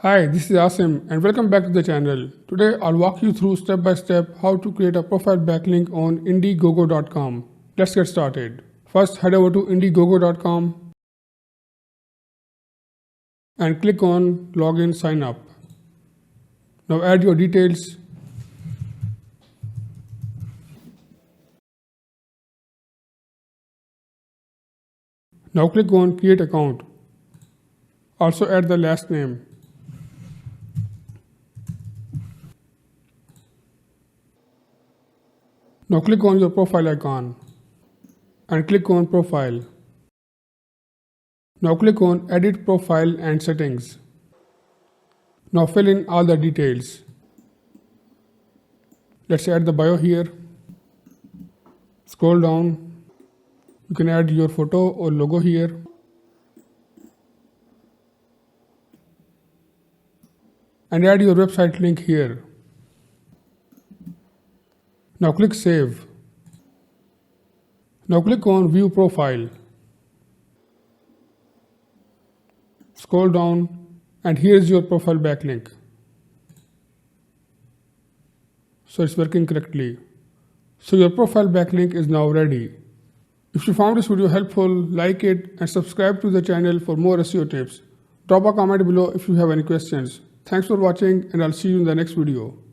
Hi, this is Asim and welcome back to the channel. Today I'll walk you through step by step how to create a profile backlink on Indiegogo.com. Let's get started. First head over to Indiegogo.com and click on login sign up. Now add your details. Now click on create account. Also add the last name. Now click on your profile icon and click on profile. Now click on edit profile and settings. Now fill in all the details. Let's add the bio here. Scroll down. You can add your photo or logo here. And add your website link here. Now click Save. Now click on View Profile. Scroll down and here is your profile backlink. So it's working correctly. So your profile backlink is now ready. If you found this video helpful, like it and subscribe to the channel for more SEO tips. Drop a comment below if you have any questions. Thanks for watching and I'll see you in the next video.